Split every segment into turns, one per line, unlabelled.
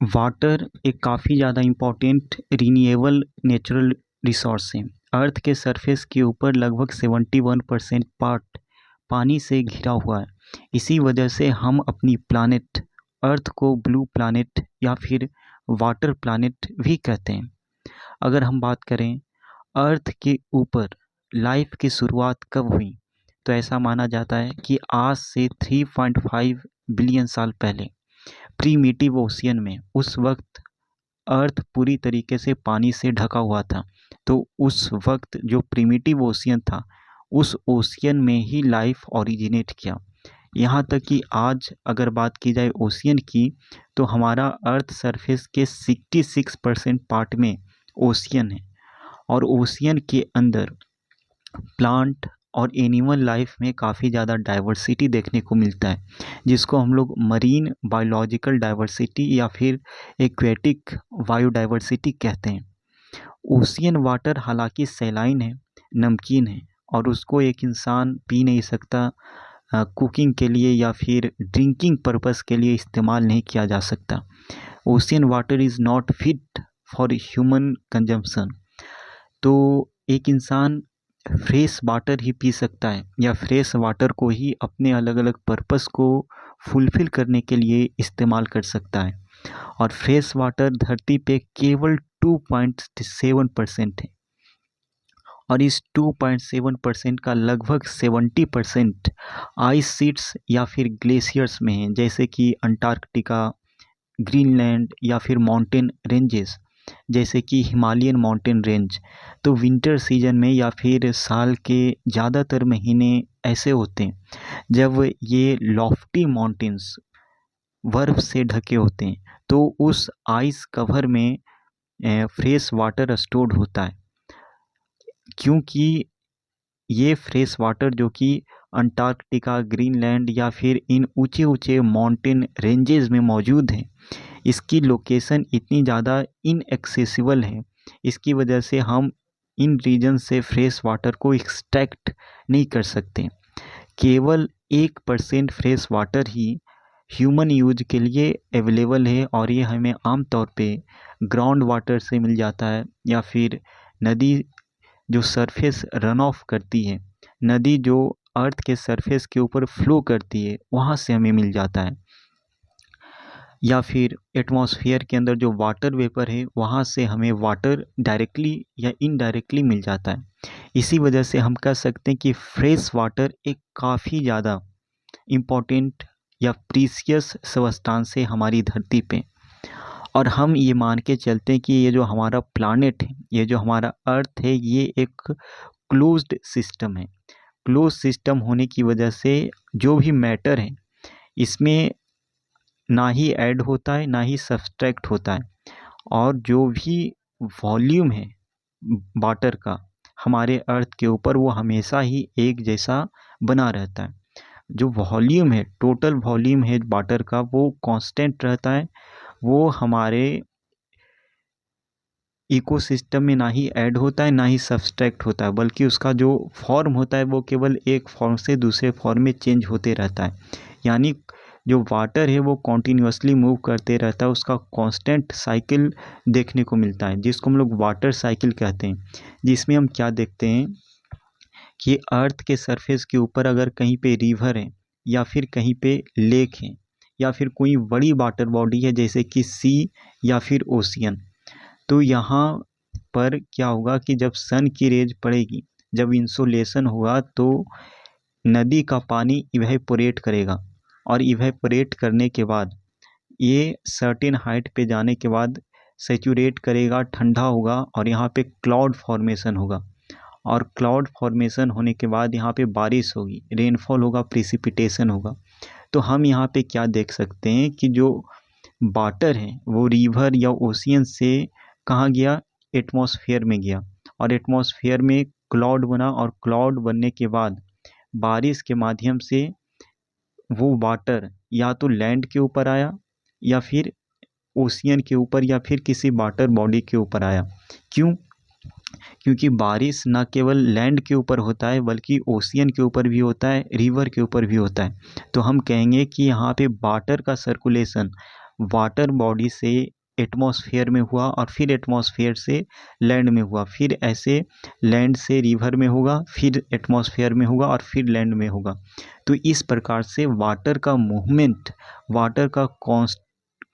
Water एक काफ़ी ज़्यादा इम्पॉर्टेंट रिन्यूएबल नेचुरल रिसोर्स है। अर्थ के सरफेस के ऊपर लगभग 71% पार्ट पानी से घिरा हुआ है। इसी वजह से हम अपनी प्लानेट अर्थ को ब्लू प्लानेट या फिर वाटर प्लानेट भी कहते हैं। अगर हम बात करें अर्थ के ऊपर लाइफ की शुरुआत कब हुई, तो ऐसा माना जाता है कि आज से 3.5 बिलियन साल पहले प्रीमिटिव ओशियन में। उस वक्त अर्थ पूरी तरीके से पानी से ढका हुआ था। तो उस वक्त जो प्रीमिटिव ओशियन था, उस ओशियन में ही लाइफ ओरिजिनेट किया। यहाँ तक कि आज अगर बात की जाए ओशियन की, तो हमारा अर्थ सरफेस के 66% पार्ट में ओशियन है। और ओशियन के अंदर प्लांट और एनिमल लाइफ में काफ़ी ज़्यादा डाइवर्सिटी देखने को मिलता है, जिसको हम लोग मरीन बायोलॉजिकल डाइवर्सिटी या फिर एक्वेटिक बायोडाइवर्सिटी कहते हैं। ओशियन वाटर हालांकि सैलाइन है, नमकीन है, और उसको एक इंसान पी नहीं सकता। कुकिंग के लिए या फिर ड्रिंकिंग पर्पस के लिए इस्तेमाल नहीं किया जा सकता। Ocean water is not fit for human consumption. तो एक इंसान फ्रेश वाटर ही पी सकता है या फ्रेश वाटर को ही अपने अलग अलग पर्पस को फुलफ़िल करने के लिए इस्तेमाल कर सकता है। और फ्रेश वाटर धरती पे केवल 2.7% है, और इस 2.7% का लगभग 70% आइस शीट्स या फिर ग्लेशियर्स में है, जैसे कि अंटार्कटिका, ग्रीनलैंड या फिर माउंटेन रेंजेस जैसे कि हिमालयन माउंटेन रेंज। तो विंटर सीजन में या फिर साल के ज़्यादातर महीने ऐसे होते हैं जब ये लॉफ्टी माउंटेन्स बर्फ़ से ढके होते हैं, तो उस आइस कवर में फ्रेश वाटर स्टोर्ड होता है। क्योंकि ये फ्रेश वाटर जो कि अंटार्कटिका, ग्रीनलैंड या फिर इन ऊंचे ऊंचे माउंटेन रेंजेस में मौजूद हैं, इसकी लोकेशन इतनी ज़्यादा इनएक्सेसिबल है। इसकी वजह से हम इन रीजन से फ्रेश वाटर को एक्सट्रैक्ट नहीं कर सकते। केवल 1% फ्रेश वाटर ही ह्यूमन यूज के लिए अवेलेबल है, और ये हमें आम तौर पे ग्राउंड वाटर से मिल जाता है या फिर नदी जो सरफेस रन ऑफ करती है, नदी जो अर्थ के सरफेस के ऊपर फ्लो करती है, वहाँ से हमें मिल जाता है। या फिर एटमॉस्फेयर के अंदर जो वाटर वेपर है, वहाँ से हमें वाटर डायरेक्टली या इनडायरेक्टली मिल जाता है। इसी वजह से हम कह सकते हैं कि फ्रेश वाटर एक काफ़ी ज़्यादा इम्पॉर्टेंट या प्रीशियस सब्सटेंस है हमारी धरती पे। और हम ये मान के चलते हैं कि ये जो हमारा प्लानेट है, ये जो हमारा अर्थ है, ये एक क्लोज्ड सिस्टम है। क्लोज सिस्टम होने की वजह से जो भी मैटर है, इसमें ना ही ऐड होता है ना ही सब्सट्रैक्ट होता है। और जो भी वॉल्यूम है वाटर का हमारे अर्थ के ऊपर, वो हमेशा ही एक जैसा बना रहता है। जो वॉल्यूम है, टोटल वॉल्यूम है वाटर का, वो कांस्टेंट रहता है। वो हमारे इकोसिस्टम में ना ही ऐड होता है ना ही सब्सट्रैक्ट होता है, बल्कि उसका जो फॉर्म होता है वो केवल एक फॉर्म से दूसरे फॉर्म में चेंज होते रहता है। यानी जो वाटर है वो कॉन्टीन्यूसली मूव करते रहता है, उसका कांस्टेंट साइकिल देखने को मिलता है, जिसको हम लोग वाटर साइकिल कहते हैं। जिसमें हम क्या देखते हैं कि अर्थ के सरफेस के ऊपर अगर कहीं पे रिवर है या फिर कहीं पे लेक है या फिर कोई बड़ी वाटर बॉडी है जैसे कि सी या फिर ओशियन, तो यहाँ पर क्या होगा कि जब सन की रेज पड़ेगी, जब इंसोलेशन होगा, तो नदी का पानी इवेपोरेट करेगा, और इवेपोरेट करने के बाद ये सर्टेन हाइट पे जाने के बाद सेचुरेट करेगा, ठंडा होगा, और यहाँ पे क्लाउड फॉर्मेशन होगा। और क्लाउड फॉर्मेशन होने के बाद यहाँ पे बारिश होगी, रेनफॉल होगा, प्रिसिपिटेशन होगा। तो हम यहाँ पे क्या देख सकते हैं कि जो वाटर है वो रिवर या ओशियन से कहाँ गया, एटमॉस्फेयर में गया, और एटमॉस्फेयर में क्लाउड बना, और क्लाउड बनने के बाद बारिश के माध्यम से वो वाटर या तो लैंड के ऊपर आया या फिर ओशियन के ऊपर या फिर किसी वाटर बॉडी के ऊपर आया। क्यों? क्योंकि बारिश ना केवल लैंड के ऊपर होता है बल्कि ओशियन के ऊपर भी होता है, रिवर के ऊपर भी होता है। तो हम कहेंगे कि यहाँ पे वाटर का सर्कुलेशन, वाटर बॉडी से एटमॉस्फेयर में हुआ और फिर एटमॉस्फेयर से लैंड में हुआ, फिर ऐसे लैंड से रिवर में होगा, फिर एटमॉस्फेयर में होगा और फिर लैंड में होगा। तो इस प्रकार से वाटर का मूवमेंट, वाटर का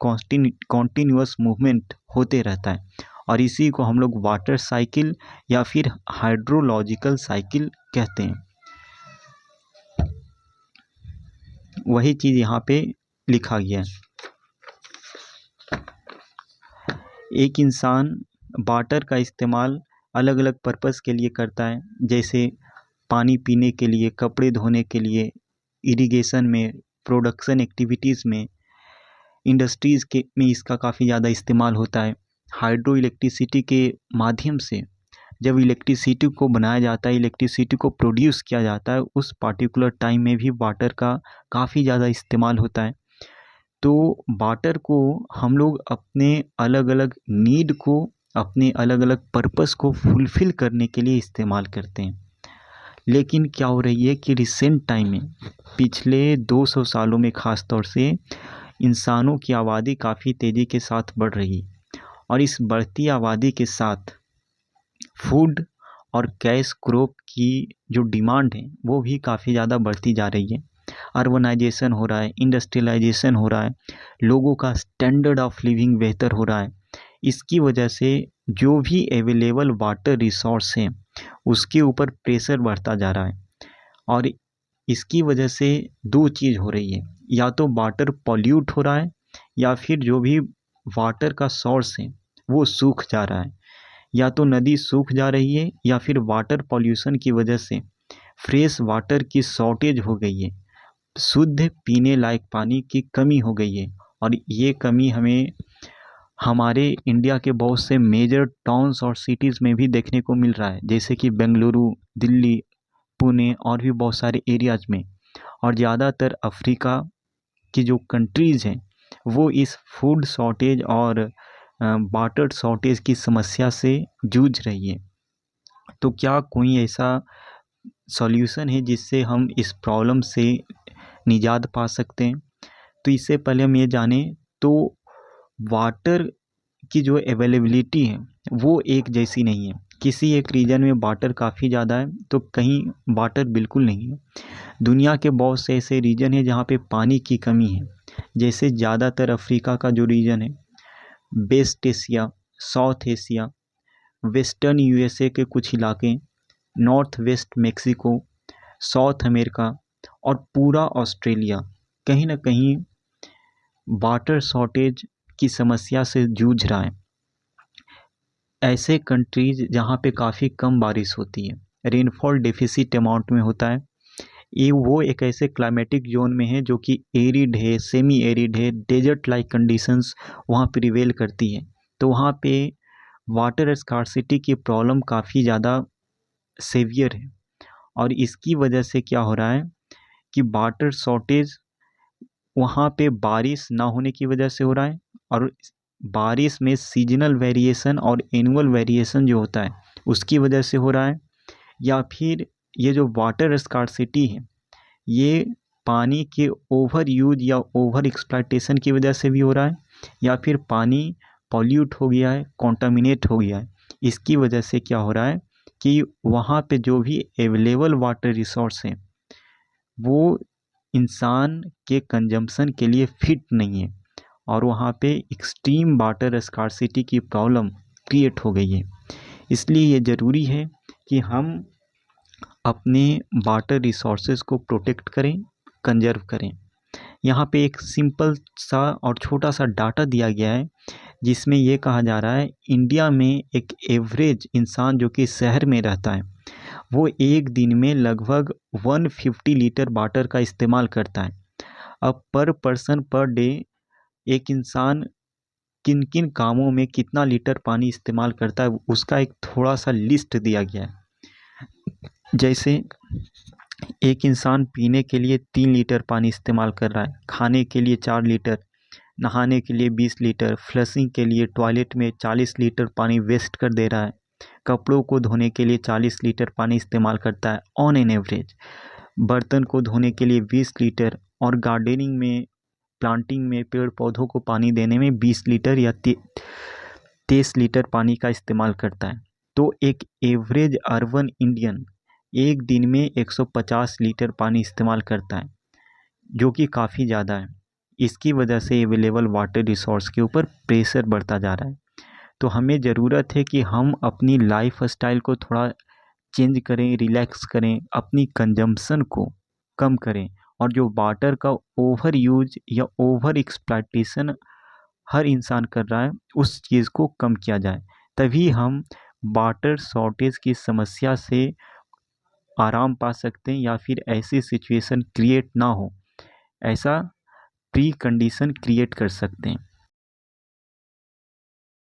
कॉन्टिन्यूअस मूवमेंट होते रहता है और इसी को हम लोग वाटर साइकिल या फिर हाइड्रोलॉजिकल साइकिल कहते हैं। वही चीज़ यहाँ पे लिखा गया है। एक इंसान वाटर का इस्तेमाल अलग अलग पर्पस के लिए करता है, जैसे पानी पीने के लिए, कपड़े धोने के लिए, इरिगेशन में, प्रोडक्शन एक्टिविटीज़ में, इंडस्ट्रीज़ के में इसका काफ़ी ज़्यादा इस्तेमाल होता है। हाइड्रो इलेक्ट्रिसिटी के माध्यम से जब इलेक्ट्रिसिटी को बनाया जाता है, इलेक्ट्रिसिटी को प्रोड्यूस किया जाता है, उस पार्टिकुलर टाइम में भी वाटर का काफ़ी ज़्यादा इस्तेमाल होता है। तो वाटर को हम लोग अपने अलग अलग नीड को, अपने अलग अलग पर्पस को फुलफ़िल करने के लिए इस्तेमाल करते हैं। लेकिन क्या हो रही है कि रिसेंट टाइम में, पिछले 200 सालों में ख़ास तौर से इंसानों की आबादी काफ़ी तेज़ी के साथ बढ़ रही है और इस बढ़ती आबादी के साथ फूड और कैश क्रॉप की जो डिमांड है वो भी काफ़ी ज़्यादा बढ़ती जा रही है। अर्बनाइजेशन हो रहा है, इंडस्ट्रियलाइजेशन हो रहा है, लोगों का स्टैंडर्ड ऑफ लिविंग बेहतर हो रहा है। इसकी वजह से जो भी अवेलेबल वाटर रिसोर्स हैं उसके ऊपर प्रेशर बढ़ता जा रहा है और इसकी वजह से दो चीज़ हो रही है, या तो वाटर पॉल्यूट हो रहा है या फिर जो भी वाटर का सोर्स है वो सूख जा रहा है। या तो नदी सूख जा रही है या फिर वाटर पॉल्यूशन की वजह से फ्रेश वाटर की शॉर्टेज हो गई है, शुद्ध पीने लायक पानी की कमी हो गई है। और ये कमी हमें हमारे इंडिया के बहुत से मेजर टाउन्स और सिटीज़ में भी देखने को मिल रहा है, जैसे कि बेंगलुरु, दिल्ली, पुणे और भी बहुत सारे एरियाज में। और ज़्यादातर अफ्रीका की जो कंट्रीज़ हैं वो इस फूड शॉर्टेज और वाटर शॉर्टेज की समस्या से जूझ रही है। तो क्या कोई ऐसा सॉल्यूशन है जिससे हम इस प्रॉब्लम से निजात पा सकते हैं? तो इससे पहले हम ये जानें तो वाटर की जो अवेलेबिलिटी है वो एक जैसी नहीं है। किसी एक रीजन में वाटर काफ़ी ज़्यादा है तो कहीं वाटर बिल्कुल नहीं है। दुनिया के बहुत से ऐसे रीजन हैं जहाँ पे पानी की कमी है, जैसे ज़्यादातर अफ्रीका का जो रीजन है, west Asia, south Asia, western USA के कुछ इलाके, north west Mexico, south America और पूरा ऑस्ट्रेलिया कहीं ना कहीं वाटर शॉर्टेज की समस्या से जूझ रहा है। ऐसे कंट्रीज जहाँ पे काफ़ी कम बारिश होती है, रेनफॉल डेफिसिट अमाउंट में होता है, ये वो एक ऐसे क्लाइमेटिक जोन में है जो कि एरिड है, सेमी एरिड है, डेजर्ट लाइक कंडीशंस वहाँ प्रिवेल करती है। तो वहाँ पे वाटर स्कार्सिटी की प्रॉब्लम काफ़ी ज़्यादा सेवियर है और इसकी वजह से क्या हो रहा है कि वाटर शॉर्टेज वहाँ पे बारिश ना होने की वजह से हो रहा है और बारिश में सीजनल वेरिएशन और एनुअल वेरिएशन जो होता है उसकी वजह से हो रहा है, या फिर ये जो वाटर स्कार्सिटी है ये पानी के ओवर यूज या ओवर एक्सप्लॉयटेशन की वजह से भी हो रहा है, या फिर पानी पॉल्यूट हो गया है, कॉन्टामिनेट हो गया है। इसकी वजह से क्या हो रहा है कि वहाँ पे जो भी अवेलेबल वाटर रिसोर्स हैं वो इंसान के कंजम्पशन के लिए फिट नहीं है और वहाँ पे एक्सट्रीम वाटर स्कार्सिटी की प्रॉब्लम क्रिएट हो गई है। इसलिए ये ज़रूरी है कि हम अपने वाटर रिसोर्सेज को प्रोटेक्ट करें, कंजर्व करें। यहाँ पे एक सिंपल सा और छोटा सा डाटा दिया गया है जिसमें ये कहा जा रहा है इंडिया में एक एवरेज इंसान जो कि शहर में रहता है वो एक दिन में लगभग 150 लीटर वाटर का इस्तेमाल करता है। अब पर पर्सन पर डे एक इंसान किन किन कामों में कितना लीटर पानी इस्तेमाल करता है उसका एक थोड़ा सा लिस्ट दिया गया है। जैसे एक इंसान पीने के लिए 3 लीटर पानी इस्तेमाल कर रहा है, खाने के लिए 4 लीटर, नहाने के लिए 20 लीटर, फ्लशिंग के लिए टॉयलेट में 40 लीटर पानी वेस्ट कर दे रहा है, कपड़ों को धोने के लिए 40 लीटर पानी इस्तेमाल करता है ऑन एन एवरेज, बर्तन को धोने के लिए 20 लीटर और गार्डनिंग में प्लांटिंग में, पेड़ पौधों को पानी देने में 20 लीटर या 23 लीटर पानी का इस्तेमाल करता है। तो एक एवरेज अर्बन इंडियन एक दिन में 150 लीटर पानी इस्तेमाल करता है, जो कि काफ़ी ज़्यादा है। इसकी वजह से अवेलेबल वाटर रिसोर्स के ऊपर प्रेशर बढ़ता जा रहा है। तो हमें ज़रूरत है कि हम अपनी लाइफ स्टाइल को थोड़ा चेंज करें, रिलैक्स करें, अपनी कंजम्पशन को कम करें, और जो वाटर का ओवर यूज या ओवर एक्सप्लॉइटेशन हर इंसान कर रहा है उस चीज़ को कम किया जाए। तभी हम वाटर शॉर्टेज की समस्या से आराम पा सकते हैं, या फिर ऐसी सिचुएशन क्रिएट ना हो, ऐसा प्री कंडीशन क्रिएट कर सकते हैं।